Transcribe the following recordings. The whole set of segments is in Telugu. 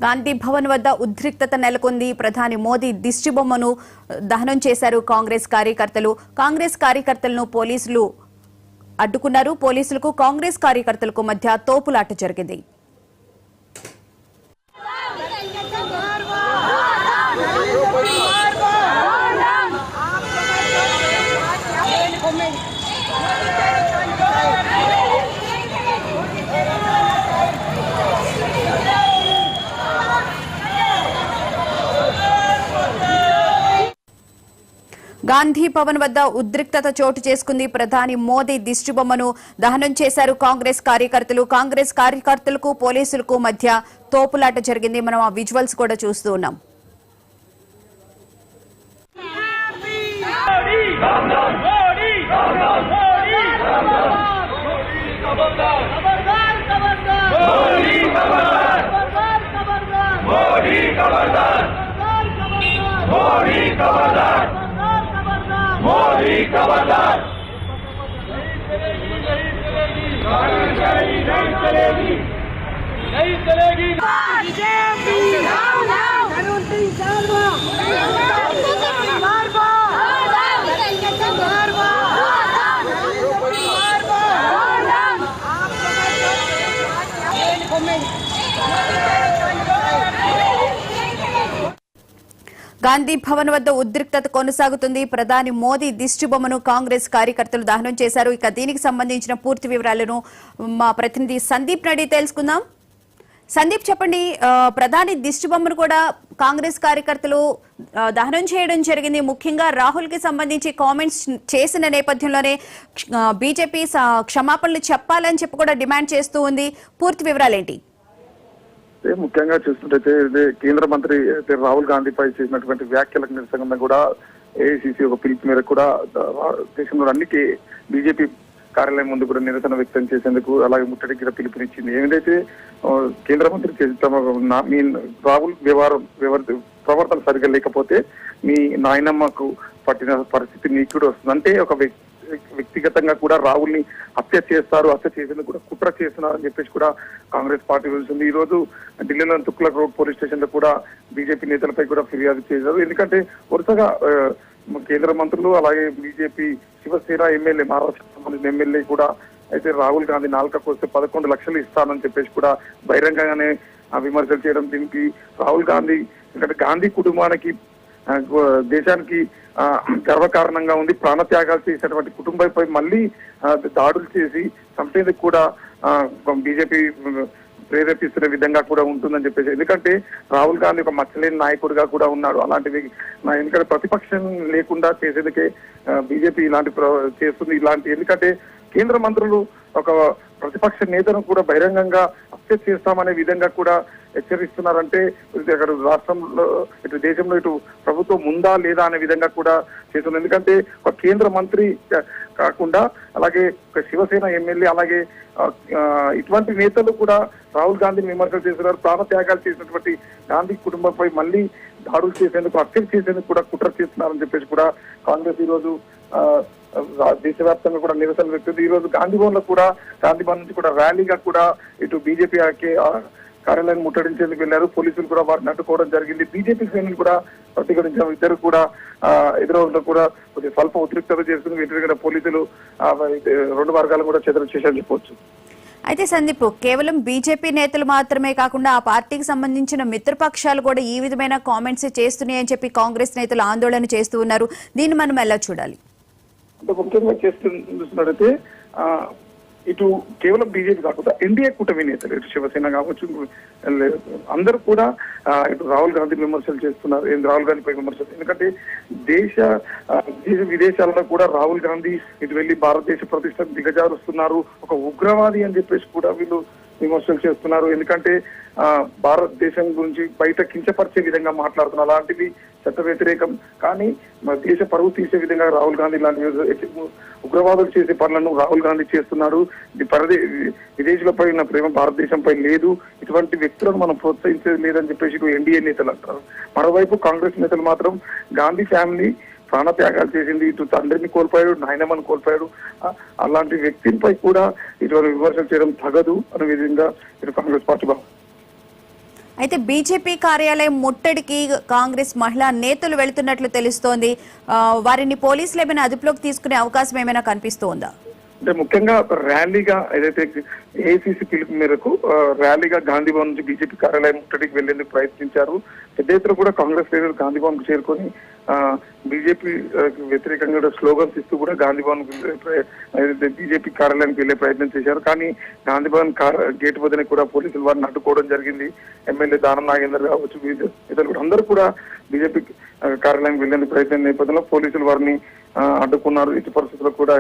గాంధీ భవన్ వద్ద ఉద్రిక్తత నెలకొంది. ప్రధాని మోదీ దిష్టిబొమ్మను దహనం చేశారు కాంగ్రెస్ కార్యకర్తలు. కాంగ్రెస్ కార్యకర్తలను పోలీసులు అడ్డుకున్నారు. పోలీసులకు కాంగ్రెస్ కార్యకర్తలకు మధ్య తోపులాట జరిగింది. గాంధీ భవన్ వద్ద ఉద్రిక్తత చోటు చేసుకుంది. ప్రధాని మోదీ దిష్టిబొమ్మను దహనం చేశారు కాంగ్రెస్ కార్యకర్తలు. కాంగ్రెస్ కార్యకర్తలకు పోలీసులకు మధ్య తోపులాట జరిగింది. మనం ఆ విజువల్స్ కూడా చూస్తూ ఉన్నాం. मोदी खबरदार नहीं चलेगी बीजेपी గాంధీ భవన్ వద్ద ఉద్రిక్తత కొనసాగుతుంది. ప్రధాని మోదీ దిష్టిబొమ్మను కాంగ్రెస్ కార్యకర్తలు దహనం చేశారు. ఇక దీనికి సంబంధించిన పూర్తి వివరాలను మా ప్రతినిధి సందీప్ నడి తెలుసుకుందాం. సందీప్, చెప్పండి. ప్రధాని దిష్టిబొమ్మను కూడా కాంగ్రెస్ కార్యకర్తలు దహనం చేయడం జరిగింది. ముఖ్యంగా రాహుల్ కి సంబంధించి కామెంట్స్ చేసిన నేపథ్యంలోనే బీజేపీ క్షమాపణలు చెప్పాలని చెప్పి కూడా డిమాండ్ చేస్తూ ఉంది. పూర్తి వివరాలేంటి? ముఖ్యంగా చూస్తుంటే కేంద్ర మంత్రి రాహుల్ గాంధీపై చేసినటువంటి వ్యాఖ్యలకు నిరసనగా కూడా ఏఐసిసి ఒక పిలుపు మేరకు కూడా దేశంలో అన్ని బీజేపీ కార్యాలయం ముందు కూడా నిరసన వ్యక్తం చేసేందుకు అలాగే ముట్టడికి పిలుపునిచ్చింది. ఏదైతే కేంద్ర మంత్రి మీ రాహుల్ ప్రవర్తన సరిగ్గా లేకపోతే మీ నాయనమ్మకు పట్టిన పరిస్థితి నీకు కూడా వస్తుంది. అంటే ఒక వ్యక్తిగతంగా కూడా రాహుల్ ని హత్య చేసేందుకు కూడా కుట్ర చేస్తున్నారని చెప్పేసి కూడా కాంగ్రెస్ పార్టీ వెళ్తుంది. ఈ రోజు ఢిల్లీలోని తుక్లక్ రోడ్ పోలీస్ స్టేషన్ లో కూడా బీజేపీ నేతలపై కూడా ఫిర్యాదు చేశారు. ఎందుకంటే వరుసగా కేంద్ర మంత్రులు అలాగే బీజేపీ శివసేన ఎమ్మెల్యే మహారాష్ట్రకు సంబంధించిన ఎమ్మెల్యే కూడా అయితే రాహుల్ గాంధీ నాలుకకు వస్తే 11 లక్షలు ఇస్తానని చెప్పేసి కూడా బహిరంగంగానే విమర్శలు చేయడం, దీనికి రాహుల్ గాంధీ ఎందుకంటే గాంధీ కుటుంబానికి దేశానికి గర్వకారణంగా ఉంది. ప్రాణత్యాగాలు చేసినటువంటి కుటుంబంపై మళ్ళీ దాడులు చేసి చంపేందుకు కూడా బీజేపీ ప్రేరేపిస్తున్న విధంగా కూడా ఉంటుందని చెప్పేసి, ఎందుకంటే రాహుల్ గాంధీ ఒక మచ్చలేని నాయకుడిగా కూడా ఉన్నాడు. అలాంటివి ఎందుకంటే ప్రతిపక్షం లేకుండా చేసేందుకే బీజేపీ ఇలాంటి చేస్తుంది. ఎందుకంటే కేంద్ర మంత్రులు ఒక ప్రతిపక్ష నేతను కూడా బహిరంగంగా హత్య చేస్తామనే విధంగా కూడా హెచ్చరిస్తున్నారంటే అక్కడ రాష్ట్రంలో ఇటు దేశంలో ఇటు ప్రభుత్వం ఉందా లేదా అనే విధంగా కూడా చేస్తున్నారు. ఎందుకంటే ఒక కేంద్ర మంత్రి కాకుండా అలాగే ఒక శివసేన ఎమ్మెల్యే అలాగే ఇటువంటి నేతలు కూడా రాహుల్ గాంధీని విమర్శలు చేస్తున్నారు. ప్రాణత్యాగాలు చేసినటువంటి గాంధీ కుటుంబంపై మళ్ళీ దాడులు చేసేందుకు హత్యలు చేసేందుకు కూడా కుట్ర చేస్తున్నారని చెప్పేసి కూడా కాంగ్రెస్ ఈ రోజు దేశవ్యాప్తంగా కూడా నిరసన వ్యక్తం. ఈ రోజు గాంధీ భవన్ లో కూడా గాంధీ భవన్ నుంచి కూడా ర్యాలీగా కూడా ఇటు బీజేపీ కార్యాలయాన్ని ముట్టడించేందుకు వెళ్లారు. పోలీసులు కూడా వారిని అడ్డుకోవడం జరిగింది. బీజేపీ శ్రేణులు కూడా ప్రతిఘటించారు. ఇద్దరు కూడా ఎదురు కూడా కొద్దిగా స్వల్ప ఉద్రిక్తత చేస్తుంది. వ్యతిరేకంగా పోలీసులు రెండు వర్గాలు కూడా చెదరు చేశారని చెప్పవచ్చు. అయితే సందీప్, కేవలం బీజేపీ నేతలు మాత్రమే కాకుండా ఆ పార్టీకి సంబంధించిన మిత్రపక్షాలు కూడా ఈ విధమైన కామెంట్స్ చేస్తున్నాయని చెప్పి కాంగ్రెస్ నేతలు ఆందోళన చేస్తూ ఉన్నారు. దీన్ని మనం ఎలా చూడాలి? అంత ముఖ్యంగా చూస్తున్నట్టయితే ఇటు కేవలం బీజేపీ కాకుండా ఎన్డీఏ కూటమి నేతలు ఇటు శివసేన కావచ్చు అందరూ కూడా ఇటు రాహుల్ గాంధీ విమర్శలు చేస్తున్నారు. రాహుల్ గాంధీపై విమర్శలు, ఎందుకంటే విదేశాలలో కూడా రాహుల్ గాంధీ ఇటు వెళ్లి భారతదేశ ప్రతిష్టను దిగజారుస్తున్నారు, ఒక ఉగ్రవాది అని చెప్పేసి కూడా వీళ్ళు విమర్శలు చేస్తున్నారు. ఎందుకంటే భారతదేశం గురించి బయట కించపరిచే విధంగా మాట్లాడుతున్నారు. అలాంటివి చట్ట వ్యతిరేకం. కానీ దేశ పరువు తీసే విధంగా రాహుల్ గాంధీ లాంటి ఉగ్రవాదులు చేసే పనులను రాహుల్ గాంధీ చేస్తున్నారు. విదేశీయులపై ఉన్న ప్రేమ భారతదేశంపై లేదు, ఇటువంటి వ్యక్తులను మనం ప్రోత్సహించేది లేదని చెప్పేసి ఎన్డీఏ నేతలు అంటారు. మరోవైపు కాంగ్రెస్ నేతలు మాత్రం గాంధీ ఫ్యామిలీ ప్రాణత్యాగాలు చేసింది, ఇటు తండ్రిని కోల్పోయాడు, నాయనమ్మను కోల్పోయాడు, అలాంటి వ్యక్తిపై కూడా ఇటువంటి విమర్శలు చేయడం తగదు అనే విధంగా ఇటు కాంగ్రెస్ పార్టీ అయితే బీజేపీ కార్యాలయం ముట్టడికి కాంగ్రెస్ మహిళా నేతలు వెళుతున్నట్లు తెలుస్తోంది. వారిని పోలీసులు ఏమైనా అదుపులోకి తీసుకునే అవకాశం ఏమైనా కనిపిస్తోందా? అంటే ముఖ్యంగా ర్యాలీగా ఏదైతే ఏఐసీసీ పిలుపు మేరకు ర్యాలీగా గాంధీ భవన్ నుంచి బీజేపీ కార్యాలయం ముట్టడికి వెళ్లేందుకు ప్రయత్నించారు. పెద్ద ఎత్తున కూడా కాంగ్రెస్ లీడర్లు గాంధీ భవన్ కు చేరుకొని బీజేపీ వ్యతిరేకంగా స్లోగన్స్ ఇస్తూ కూడా గాంధీ భవన్ ఏదైతే బీజేపీ కార్యాలయానికి వెళ్లే ప్రయత్నం చేశారు. కానీ గాంధీ భవన్ గేట్ వద్దనే కూడా పోలీసులు వారిని అడ్డుకోవడం జరిగింది. ఎమ్మెల్యే దానం నాగేందర్ కావచ్చు, ఇతరులు కూడా అందరూ కూడా బీజేపీ కార్యాలయానికి వెళ్లేందుకు ప్రయత్నం నేపథ్యంలో పోలీసులు వారిని అడ్డుకున్నారు. ఇటు పరిస్థితుల్లో కూడా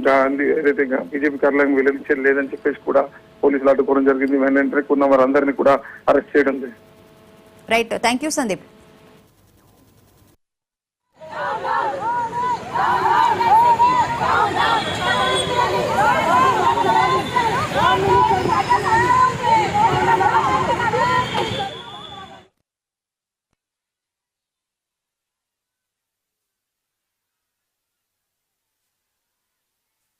గాంధీ ఏదైతే బీజేపీ కార్యాలయం వెళ్లించేది లేదని చెప్పేసి కూడా పోలీసులు అడ్డుకోవడం జరిగింది. వెంటనే ఉన్న వారందరినీ కూడా అరెస్ట్ చేయడం జరిగింది. Right, thank you Sandeep.